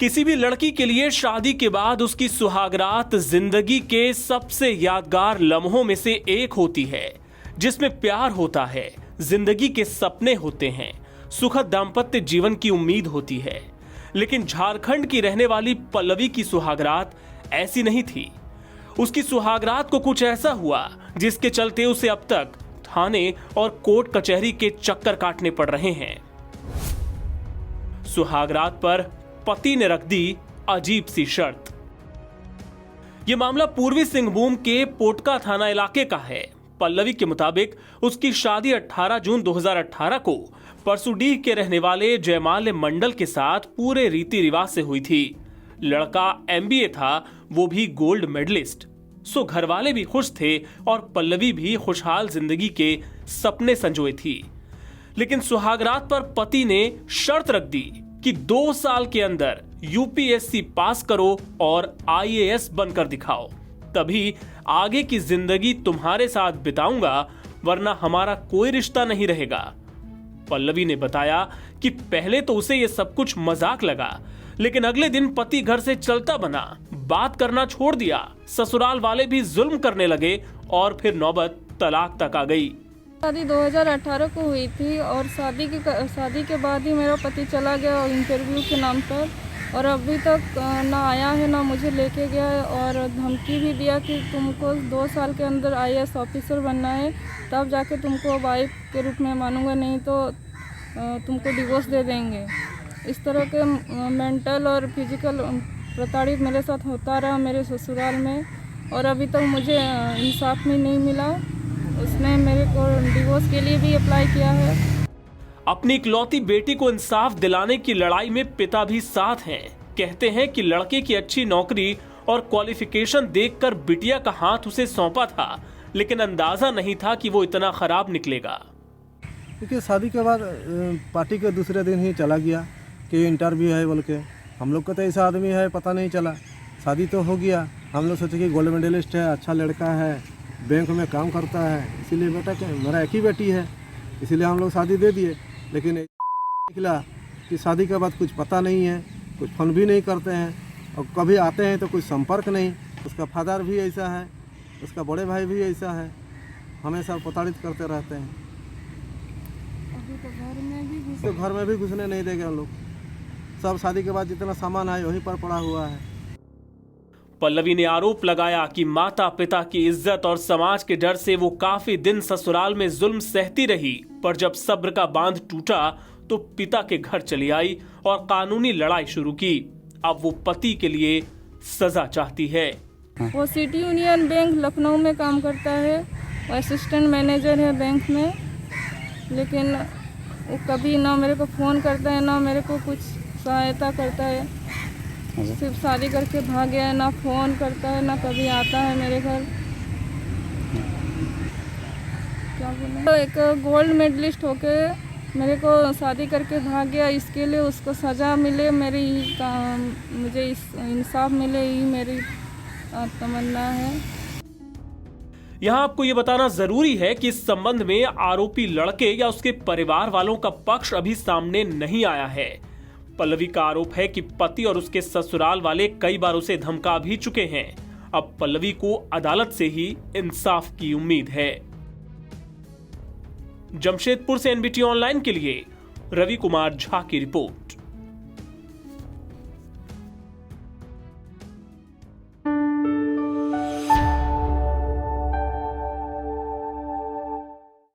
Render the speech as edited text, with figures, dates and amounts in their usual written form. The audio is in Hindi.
किसी भी लड़की के लिए शादी के बाद उसकी सुहागरात जिंदगी के सबसे यादगार लम्हों में से एक होती है, जिसमें प्यार होता है, जिंदगी के सपने होते हैं, सुखद दाम्पत्य जीवन की उम्मीद होती है। लेकिन झारखंड की रहने वाली पल्लवी की सुहागरात ऐसी नहीं थी। उसकी सुहागरात को कुछ ऐसा हुआ जिसके चलते उसे अब तक थाने और कोर्ट कचहरी के चक्कर काटने पड़ रहे हैं। सुहागरात पर पति ने रख दी अजीब सी शर्त। यह मामला पूर्वी सिंहभूम के पोटका थाना इलाके का है। पल्लवी के मुताबिक उसकी शादी 18 जून 2018 को परसुडीह के रहने वाले जयमाल्य मंडल के साथ पूरे रीति रिवाज से हुई थी। लड़का एमबीए था, वो भी गोल्ड मेडलिस्ट। सो घर वाले भी खुश थे और पल्लवी भी खुशहाल जिंदगी के सपने संजोए थी। लेकिन सुहागरात पर पति ने शर्त रख दी कि 2 साल के अंदर यूपीएससी पास करो और आईएएस बनकर दिखाओ, तभी आगे की जिंदगी तुम्हारे साथ बिताऊंगा, वरना हमारा कोई रिश्ता नहीं रहेगा। पल्लवी ने बताया कि पहले तो उसे यह सब कुछ मजाक लगा, लेकिन अगले दिन पति घर से चलता बना, बात करना छोड़ दिया। ससुराल वाले भी जुल्म करने लगे और फिर नौबत तलाक तक आ गई। शादी 2018 को हुई थी और शादी के बाद ही मेरा पति चला गया इंटरव्यू के नाम पर, और अभी तक ना आया है ना मुझे लेके गया है, और धमकी भी दिया कि तुमको 2 साल के अंदर आईएएस ऑफिसर बनना है, तब जाके तुमको वाइफ के रूप में मानूंगा, नहीं तो तुमको डिवोर्स दे देंगे। इस तरह के मेंटल और फिजिकल प्रताड़ित मेरे साथ होता रहा मेरे ससुराल में, और अभी तक मुझे इंसाफ भी नहीं मिला। उसने मेरे को डिवोर्स के लिए भी अप्लाई किया है। अपनी इकलौती बेटी को इंसाफ दिलाने की लड़ाई में पिता भी साथ हैं। कहते हैं कि लड़के की अच्छी नौकरी और क्वालिफिकेशन देखकर बिटिया का हाथ उसे सौंपा था, लेकिन अंदाजा नहीं था कि वो इतना खराब निकलेगा। देखिए, शादी के बाद पार्टी के दूसरे दिन ही चला गया कि इंटरव्यू है बोल के। हम लोग का तो ऐसा आदमी है, पता नहीं चला। शादी तो हो गया, हम लोग सोचे कि गोल्ड मेडलिस्ट है, अच्छा लड़का है, बैंक में काम करता है, इसीलिए बेटा क्या मेरा एक ही बेटी है, इसीलिए हम लोग शादी दे दिए। लेकिन निकला कि शादी के बाद कुछ पता नहीं है, कुछ फोन भी नहीं करते हैं, और कभी आते हैं तो कुछ संपर्क नहीं। उसका फादर भी ऐसा है, उसका बड़े भाई भी ऐसा है, हमेशा प्रताड़ित करते रहते हैं। अभी तो घर में भी घुसने नहीं देंगे हम लोग। सब शादी के बाद जितना सामान है वहीं पर पड़ा हुआ है। पल्लवी ने आरोप लगाया कि माता पिता की इज्जत और समाज के डर से वो काफी दिन ससुराल में जुल्म सहती रही, पर जब सब्र का बांध टूटा तो पिता के घर चली आई और कानूनी लड़ाई शुरू की। अब वो पति के लिए सजा चाहती है। वो सिटी यूनियन बैंक लखनऊ में काम करता है, वो असिस्टेंट मैनेजर है बैंक में, लेकिन वो कभी ना मेरे को फ़ोन करता है ना मेरे को कुछ सहायता करता है। सिर्फ शादी करके भाग गया है, ना फ़ोन करता है ना कभी आता है मेरे घर। क्या बोले, तो एक गोल्ड मेडलिस्ट होके मेरे को शादी करके भाग गया, इसके लिए उसको सज़ा मिले, मेरी मुझे इंसाफ मिले, यही मेरी तमन्ना है। यहाँ आपको ये बताना जरूरी है कि इस संबंध में आरोपी लड़के या उसके परिवार वालों का पक्ष अभी सामने नहीं आया है। पल्लवी का आरोप है कि पति और उसके ससुराल वाले कई बार उसे धमका भी चुके हैं। अब पल्लवी को अदालत से ही इंसाफ की उम्मीद है। जमशेदपुर से एनबीटी ऑनलाइन के लिए रवि कुमार झा की रिपोर्ट।